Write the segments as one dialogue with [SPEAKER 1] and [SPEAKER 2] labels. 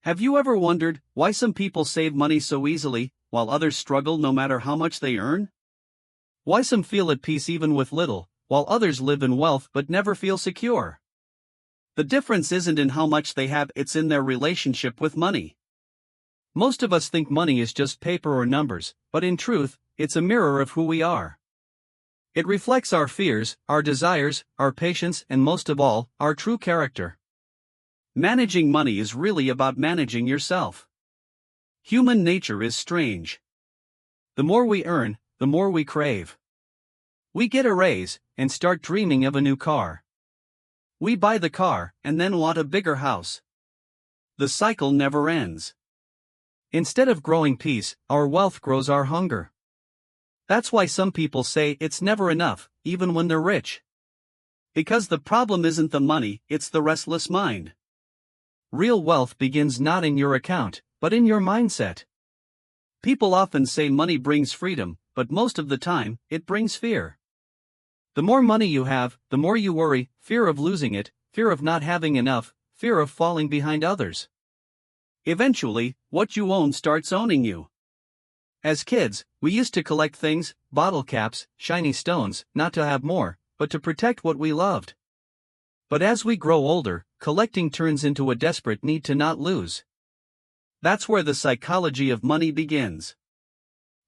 [SPEAKER 1] Have you ever wondered why some people save money so easily, while others struggle no matter how much they earn? Why some feel at peace even with little, while others live in wealth but never feel secure? The difference isn't in how much they have, it's in their relationship with money. Most of us think money is just paper or numbers, but in truth, it's a mirror of who we are. It reflects our fears, our desires, our patience, and most of all, our true character. Managing money is really about managing yourself. Human nature is strange. The more we earn, the more we crave. We get a raise and start dreaming of a new car. We buy the car and then want a bigger house. The cycle never ends. Instead of growing peace, our wealth grows our hunger. That's why some people say it's never enough, even when they're rich. Because the problem isn't the money, it's the restless mind. Real wealth begins not in your account, but in your mindset. People often say money brings freedom, but most of the time, it brings fear. The more money you have, the more you worry, fear of losing it, fear of not having enough, fear of falling behind others. Eventually, what you own starts owning you. As kids, we used to collect things, bottle caps, shiny stones, not to have more, but to protect what we loved. But as we grow older, collecting turns into a desperate need to not lose. That's where the psychology of money begins.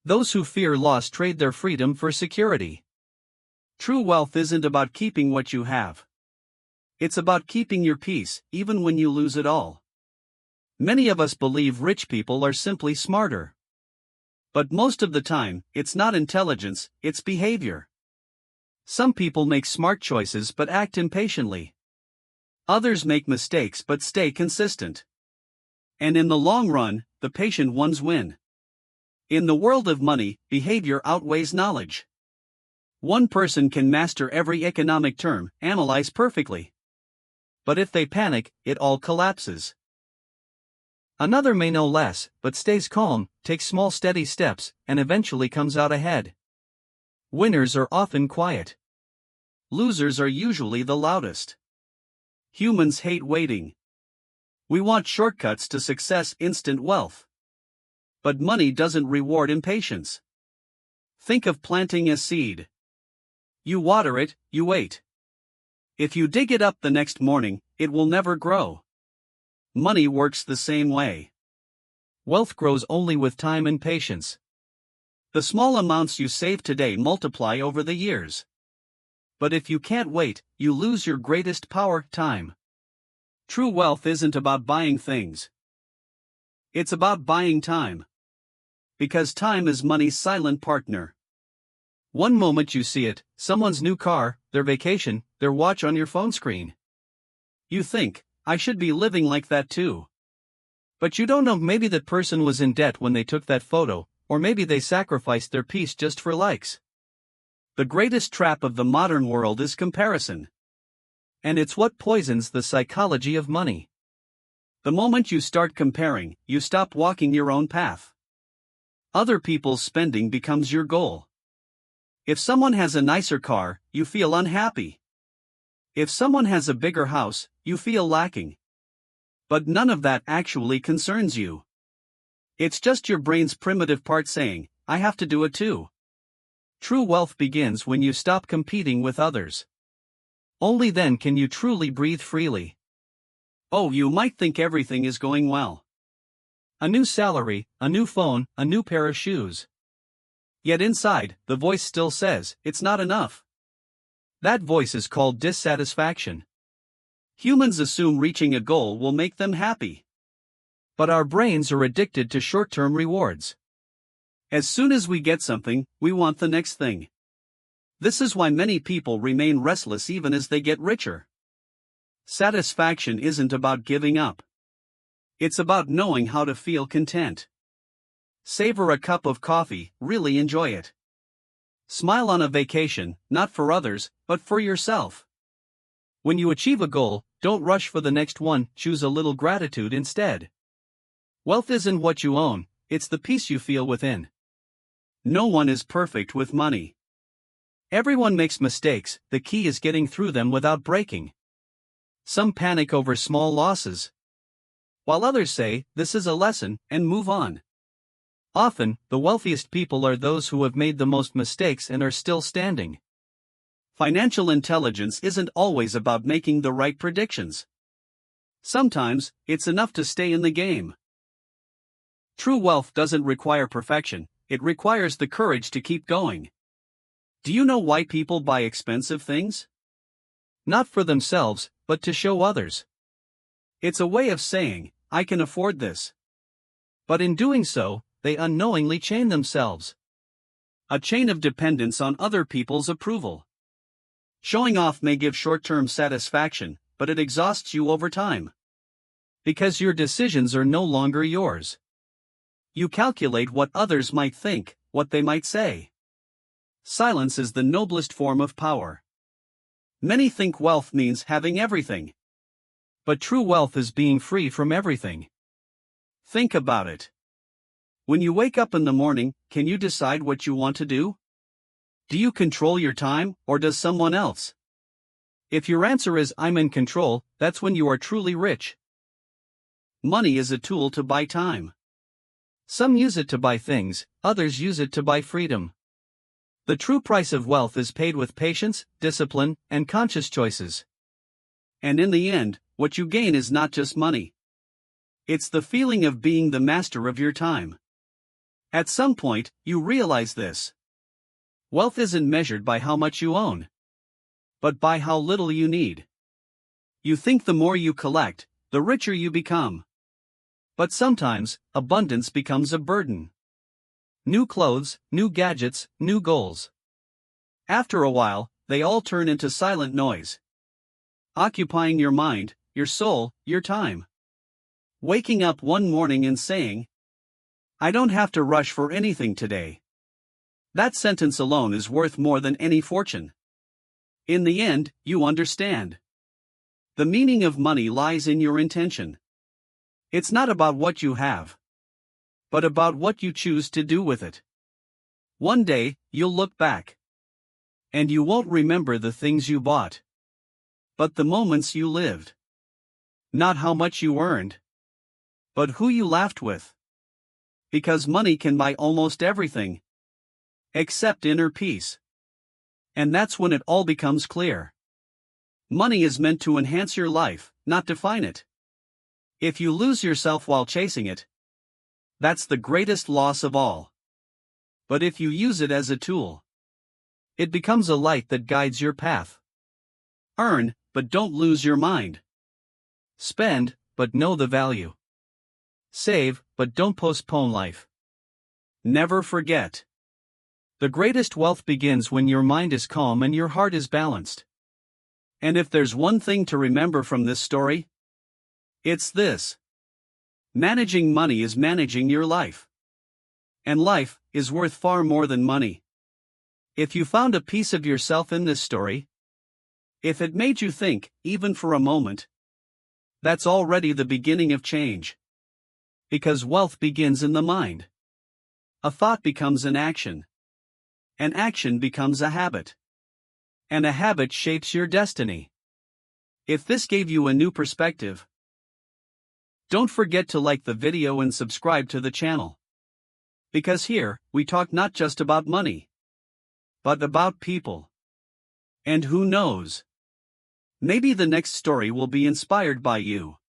[SPEAKER 1] Those who fear loss trade their freedom for security. True wealth isn't about keeping what you have. It's about keeping your peace, even when you lose it all. Many of us believe rich people are simply smarter. But most of the time, it's not intelligence, it's behavior. Some people make smart choices but act impatiently. Others make mistakes but stay consistent. And in the long run, the patient ones win. In the world of money, behavior outweighs knowledge. One person can master every economic term, analyze perfectly. But if they panic, it all collapses. Another may know less, but stays calm, takes small steady steps, and eventually comes out ahead. Winners are often quiet. Losers are usually the loudest. Humans hate waiting. We want shortcuts to success, instant wealth. But money doesn't reward impatience. Think of planting a seed. You water it, you wait. If you dig it up the next morning, it will never grow. Money works the same way. Wealth grows only with time and patience. The small amounts you save today multiply over the years. But if you can't wait, you lose your greatest power, time. True wealth isn't about buying things. It's about buying time. Because time is money's silent partner. One moment you see it, someone's new car, their vacation, their watch on your phone screen. You think, I should be living like that too. But you don't know, maybe that person was in debt when they took that photo, or maybe they sacrificed their peace just for likes. The greatest trap of the modern world is comparison. And it's what poisons the psychology of money. The moment you start comparing, you stop walking your own path. Other people's spending becomes your goal. If someone has a nicer car, you feel unhappy. If someone has a bigger house, you feel lacking. But none of that actually concerns you. It's just your brain's primitive part saying, I have to do it too. True wealth begins when you stop competing with others. Only then can you truly breathe freely. Oh, you might think everything is going well. A new salary, a new phone, a new pair of shoes. Yet inside, the voice still says, it's not enough. That voice is called dissatisfaction. Humans assume reaching a goal will make them happy. But our brains are addicted to short-term rewards. As soon as we get something, we want the next thing. This is why many people remain restless even as they get richer. Satisfaction isn't about giving up. It's about knowing how to feel content. Savor a cup of coffee, really enjoy it. Smile on a vacation, not for others, but for yourself. When you achieve a goal, don't rush for the next one, choose a little gratitude instead. Wealth isn't what you own, it's the peace you feel within. No one is perfect with money. Everyone makes mistakes, the key is getting through them without breaking. Some panic over small losses. while others say, "This is a lesson," and move on. Often, the wealthiest people are those who have made the most mistakes and are still standing. Financial intelligence isn't always about making the right predictions. Sometimes, it's enough to stay in the game. True wealth doesn't require perfection, it requires the courage to keep going. Do you know why people buy expensive things? Not for themselves, but to show others. It's a way of saying, "I can afford this." But in doing so, they unknowingly chain themselves. A chain of dependence on other people's approval. Showing off may give short-term satisfaction, but it exhausts you over time. Because your decisions are no longer yours. You calculate what others might think, what they might say. Silence is the noblest form of power. Many think wealth means having everything. But true wealth is being free from everything. Think about it. When you wake up in the morning, can you decide what you want to do? Do you control your time, or does someone else? If your answer is "I'm in control," that's when you are truly rich. Money is a tool to buy time. Some use it to buy things, others use it to buy freedom. The true price of wealth is paid with patience, discipline, and conscious choices. And in the end, what you gain is not just money. It's the feeling of being the master of your time. At some point, you realize this. Wealth isn't measured by how much you own, but by how little you need. You think the more you collect, the richer you become. But sometimes, abundance becomes a burden. New clothes, new gadgets, new goals. After a while, they all turn into silent noise. Occupying your mind, your soul, your time. Waking up one morning and saying, "I don't have to rush for anything today." That sentence alone is worth more than any fortune. In the end, you understand. The meaning of money lies in your intention. It's not about what you have, but about what you choose to do with it. One day, you'll look back. And you won't remember the things you bought, but the moments you lived. Not how much you earned, but who you laughed with. Because money can buy almost everything, except inner peace. And that's when it all becomes clear. Money is meant to enhance your life, not define it. If you lose yourself while chasing it, that's the greatest loss of all. But if you use it as a tool, it becomes a light that guides your path. Earn, but don't lose your mind. Spend, but know the value. Save, but don't postpone life. Never forget. The greatest wealth begins when your mind is calm and your heart is balanced. And if there's one thing to remember from this story, it's this. Managing money is managing your life. And life is worth far more than money. If you found a piece of yourself in this story, if it made you think, even for a moment, that's already the beginning of change. Because wealth begins in the mind. A thought becomes an action. An action becomes a habit. And a habit shapes your destiny. If this gave you a new perspective, don't forget to like the video and subscribe to the channel. Because here, we talk not just about money, but about people. And who knows? Maybe the next story will be inspired by you.